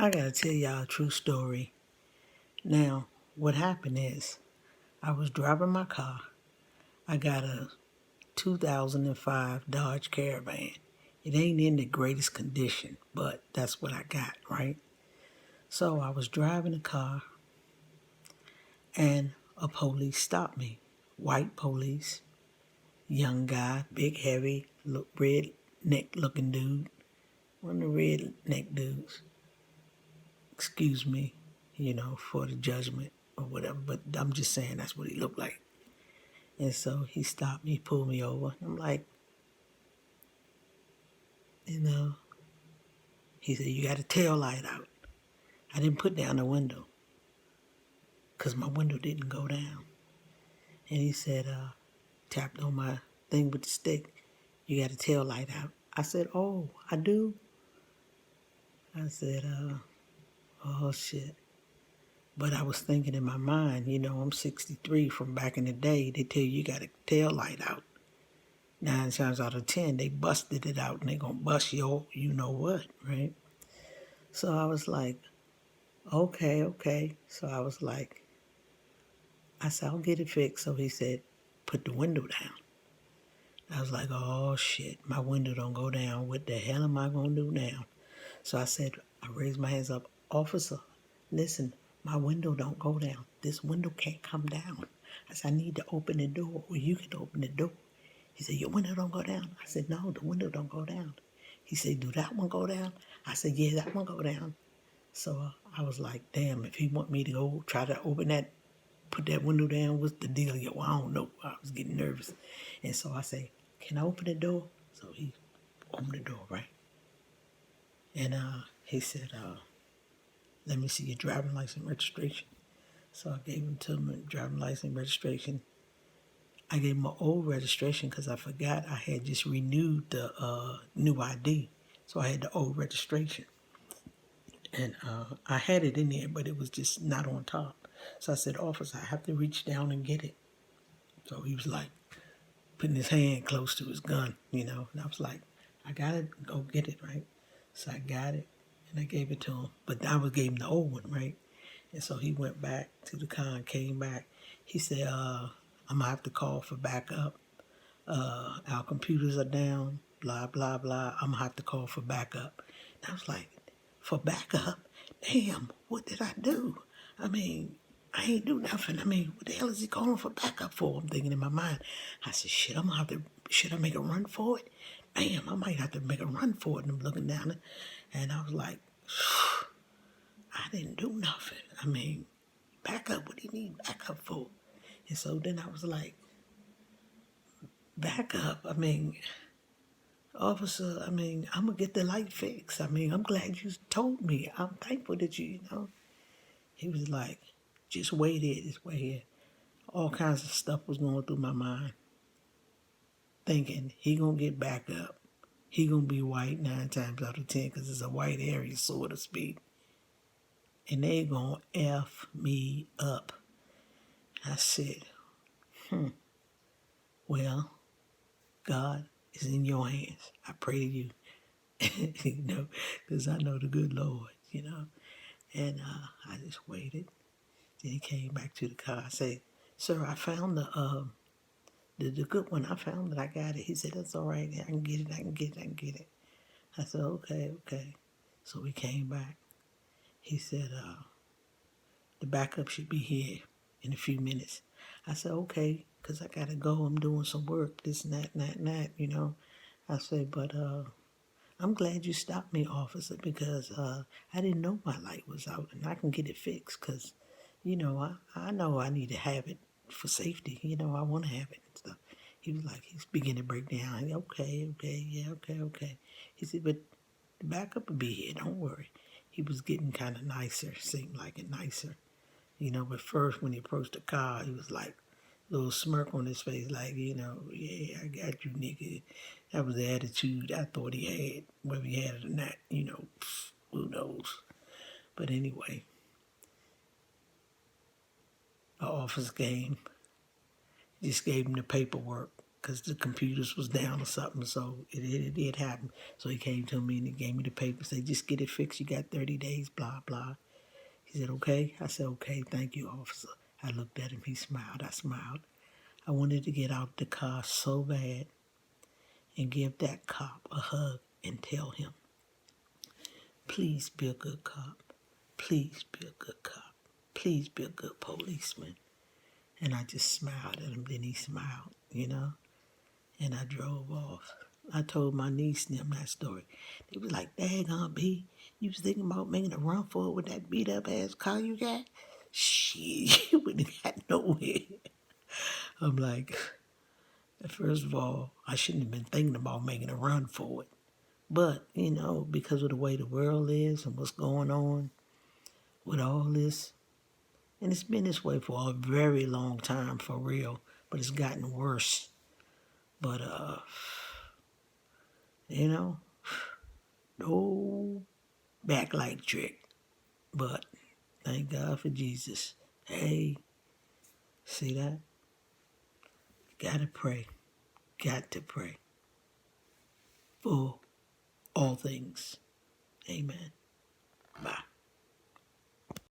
I gotta tell y'all a true story. Now, what happened is, I was driving my car. I got a 2005 Dodge Caravan. It ain't in the greatest condition, but that's what I got, right? So I was driving the car and a police stopped me. White police, young guy, big, heavy, red neck looking dude. One of the red neck dudes. Excuse me, for the judgment or whatever, but I'm just saying that's what he looked like. And so he stopped me, pulled me over. I'm like, you know, he said, you got a tail light out. I didn't put down the window because my window didn't go down. And he said, tapped on my thing with the stick, you got a tail light out. I said, oh, I do? I said, oh shit. But I was thinking in my mind, I'm 63 from back in the day. They tell you got a tail light out. 9 times out of 10, they busted it out and they gonna bust your you know what, right? So I was like, okay. So I was like, I said, I'll get it fixed. So he said, put the window down. I was like, oh shit, my window don't go down. What the hell am I gonna do now? So I said, I raised my hands up, officer, listen, my window don't go down. This window can't come down. I said, I need to open the door, or you can open the door. He said, your window don't go down. I said, no, the window don't go down. He said, do that one go down? I said, yeah, that one go down. So I was like, damn, if he want me to go try to open that, put that window down, what's the deal? Well, I don't know. I was getting nervous. And so I say, can I open the door? So he opened the door, right? And he said, let me see your driving license registration. So I gave him to my driving license registration. I gave him my old registration because I forgot I had just renewed the new ID. So I had the old registration. And I had it in there, but it was just not on top. So I said, officer, I have to reach down and get it. So he was like putting his hand close to his gun, And I was like, I got it, go get it, right? So I got it and I gave it to him. But I gave him the old one, right? And so he went back to the car and came back. He said, I'm going to have to call for backup. Our computers are down, blah, blah, blah. I'm going to have to call for backup. And I was like, for backup? Damn, what did I do? I mean, I ain't do nothing. I mean, what the hell is he calling for backup for? I'm thinking in my mind. I said, shit, I'm going to have to, should I make a run for it? Damn, I might have to make a run for it. And I'm looking down and I was like, I didn't do nothing. I mean, backup, what do you need backup for? And so then I was like, backup, I mean, officer, I mean, I'm going to get the light fixed. I mean, I'm glad you told me. I'm thankful that you. He was like, just wait here, just wait here. All kinds of stuff was going through my mind. Thinking, he going to get back up. He going to be white 9 times out of 10 because it's a white area, so to speak. And they going to F me up. I said, well, God is in your hands. I pray to you, because I know the good Lord. And I just waited. Then he came back to the car. I said, sir, I found the good one. I found it. I got it. He said, that's all right. I can get it. I said, okay. So we came back. He said, the backup should be here in a few minutes. I said, okay, because I got to go. I'm doing some work, this and that. I said, but I'm glad you stopped me, officer, because I didn't know my light was out and I can get it fixed because, I know I need to have it for safety. I want to have it and stuff. He was like, he's beginning to break down. Okay, yeah, okay. He said, but the backup will be here, don't worry. He was getting kind of nicer, seemed like it nicer. But first when he approached the car, he was like, little smirk on his face, like, yeah, I got you, nigga. That was the attitude I thought he had. Whether he had it or not, who knows. But anyway, our office came, just gave him the paperwork, because the computers was down or something. So it did happen. So he came to me and he gave me the paper. Said, just get it fixed. You got 30 days, blah, blah. He said, okay. I said, okay, thank you, officer. I looked at him. He smiled. I smiled. I wanted to get out the car so bad and give that cop a hug and tell him, please be a good cop. Please be a good cop. Please be a good policeman. And I just smiled at him. Then he smiled, and I drove off. I told my niece and them that story. They was like, daggone B, you was thinking about making a run for it with that beat up ass car you got? Shit, you wouldn't have got nowhere. I'm like, first of all, I shouldn't have been thinking about making a run for it. But, because of the way the world is and what's going on with all this, and it's been this way for a very long time for real, but it's gotten worse. But, no backlight trick. But thank God for Jesus. Hey, see that? Gotta pray. Got to pray for all things. Amen. Bye.